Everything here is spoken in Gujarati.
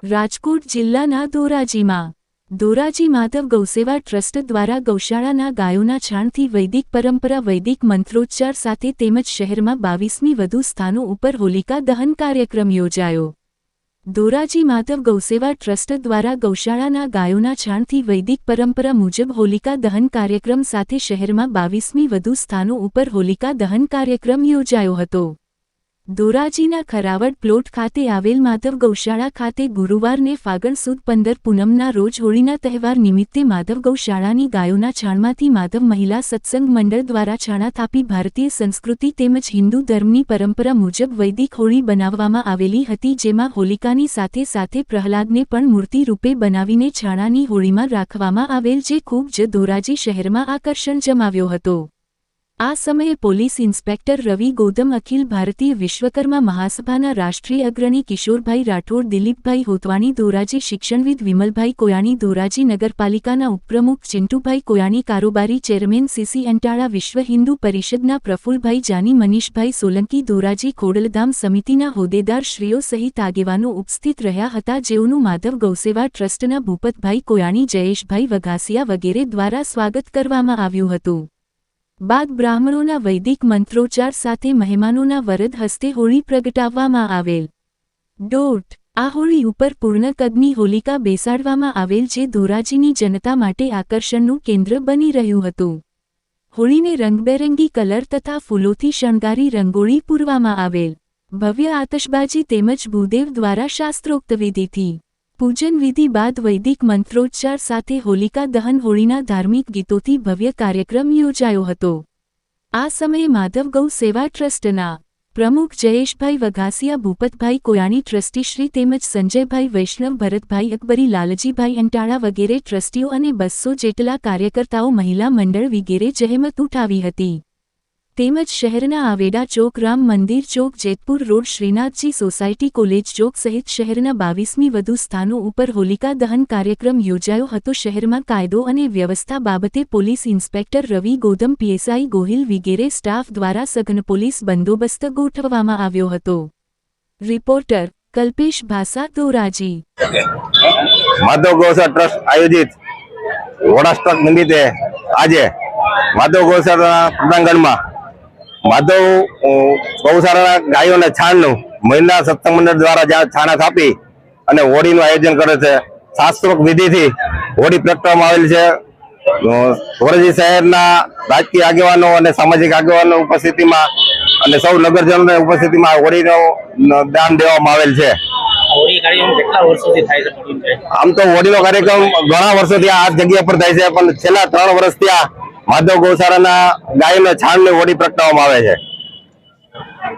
રાજકોટ જિલ્લાના ધોરાજી માધવ ગૌસેવા ટ્રસ્ટ દ્વારા ગૌશાળાના ગાયોના છાણથી વૈદિક પરંપરા વૈદિક મંત્રોચ્ચાર સાથે તેમજ શહેરમાં 22મી વધુ સ્થાનો ઉપર હોલિકા દહન કાર્યક્રમ યોજાયો। ધોરાજી માધવ ગૌસેવા ટ્રસ્ટ દ્વારા ગૌશાળાના ગાયોના છાણથી વૈદિક પરંપરા મુજબ હોલિકા દહન કાર્યક્રમ સાથે શહેરમાં 22મી વધુ સ્થાનો ઉપર હોલિકા દહન કાર્યક્રમ યોજાયો હતો। ધોરાજીના ખરાવડ પ્લોટ ખાતે આવેલ માધવ ગૌશાળા ખાતે ગુરુવારને ફાગણ સુદ 15 પૂનમના રોજ હોળીના તહેવાર નિમિત્તે માધવ ગૌશાળાની ગાયોના છાણમાંથી માધવ મહિલા સત્સંગ મંડળ દ્વારા છાણા થાપી ભારતીય સંસ્કૃતિ તેમજ હિન્દુ ધર્મની પરંપરા મુજબ વૈદિક હોળી બનાવવામાં આવેલી હતી, જેમાં હોલિકાની સાથે સાથે પ્રહલાદને પણ મૂર્તિ રૂપે બનાવીને છાણાની હોળીમાં રાખવામાં આવેલ, જે ખૂબ જ ધોરાજી શહેરમાં આકર્ષણ જમાવ્યો હતો। આ સમયે પોલીસ ઇન્સ્પેક્ટર રવિ ગૌતમ, અખિલ ભારતીય વિશ્વકર્મા મહાસભાના રાષ્ટ્રીય અગ્રણી કિશોરભાઈ રાઠોડ, દિલીપભાઈ હોતવાણી, ધોરાજી શિક્ષણવિદ વિમલભાઈ કોયાણી, ધોરાજી નગરપાલિકાના ઉપપ્રમુખ ચિંટુભાઈ કોયાણી, કારોબારી ચેરમેન સીસી અંટાળા, વિશ્વ હિન્દુ પરિષદના પ્રફુલભાઈ જાની, મનીષભાઈ સોલંકી, ધોરાજી ખોડલધામ સમિતિના હોદ્દેદાર શ્રીઓ સહિત આગેવાનો ઉપસ્થિત રહ્યા હતા, જેઓનું માધવ ગૌસેવા ટ્રસ્ટના ભૂપતભાઈ કોયાણી, જયેશભાઈ વઘાસિયા વગેરે દ્વારા સ્વાગત કરવામાં આવ્યું હતું। બાદ બ્રાહ્મણોના વૈદિક મંત્રોચ્ચાર સાથે મહેમાનોના વરદ હસ્તે હોળી પ્રગટાવવામાં આવેલ। આ હોળી ઉપર પૂર્ણ કદની હોલિકા બેસાડવામાં આવેલ, જે ધોરાજીની જનતા માટે આકર્ષણનું કેન્દ્ર બની રહ્યું હતું। હોળીને રંગબેરંગી કલર તથા ફૂલોથી શણગારી રંગોળી પૂરવામાં આવેલ। ભવ્ય આતશબાજી તેમજ ભૂદેવ દ્વારા શાસ્ત્રોક્ત વિધિથી પૂજન વિધિ બાદ વૈદિક મંત્રોચ્ચાર સાથે હોલિકા દહન હોળીના ધાર્મિક ગીતોથી ભવ્ય કાર્યક્રમ યોજાયો હતો। આ સમયે માધવ ગૌ સેવા ટ્રસ્ટના પ્રમુખ જયેશભાઈ વઘાસિયા, ભૂપતભાઈ કોયાણી, ટ્રસ્ટીશ્રી તેમજ સંજયભાઈ વૈષ્ણવ, ભરતભાઈ અકબરી, લાલજીભાઈ અંટાળા વગેરે ટ્રસ્ટીઓ અને 200 જેટલા કાર્યકર્તાઓ મહિલા મંડળ વિગેરે જહેમત ઉઠાવી હતી। તેમજ શહેરના આવેડા ચોક, રામ મંદિર ચોક, Jetpur road, Shrinathji society, college ચોક સહિત શહેરના 22મી વધુ સ્થાનો ઉપર હોલિકા દહન કાર્યક્રમ યોજાયો હતો। શહેરમાં કાયદો અને વ્યવસ્થા બાબતે પોલીસ ઇન્સ્પેક્ટર રવિ ગૌતમ, પીએસઆઈ ગોહિલ વિગેરે સ્ટાફ દ્વારા સઘન પોલીસ બંદોબસ્ત ગોઠવવામાં આવ્યો હતો। રિપોર્ટર કલ્પેશ ભાસા, ધોરાજી। માધવ ગૌસેવા ટ્રસ્ટ આયોજિત વડાસ્ટક નિમિત્તે આજે માધવ ગૌશાળા પ્રાંગણમાં માધવ ગૌશાળાના ગાયોના છાણનું મહિલા સત્સંગ મંડળ દ્વારા જ્યાં છાણા થાપી અને હોળીનું આયોજન કરે છે। શાસ્ત્રોક્ત વિધિથી હોળી પ્રગટાવવામાં આવેલ છે। ધોરાજી શહેરના રાજકીય આગેવાનો અને સામાજિક આગેવાનો ઉપસ્થિતિમાં અને સૌ નગરજનોની ઉપસ્થિતિમાં હોળીનું દાન દેવામાં આવેલ છે। આમ તો હોળીનો કાર્યક્રમ ઘણા વર્ષોથી આ જગ્યા પર થાય છે, પણ છેલ્લા 3 વર્ષથી આ માધવ ગૌશાળાના ગાયોના છાણની હોળી પ્રગટાવવામાં આવે છે।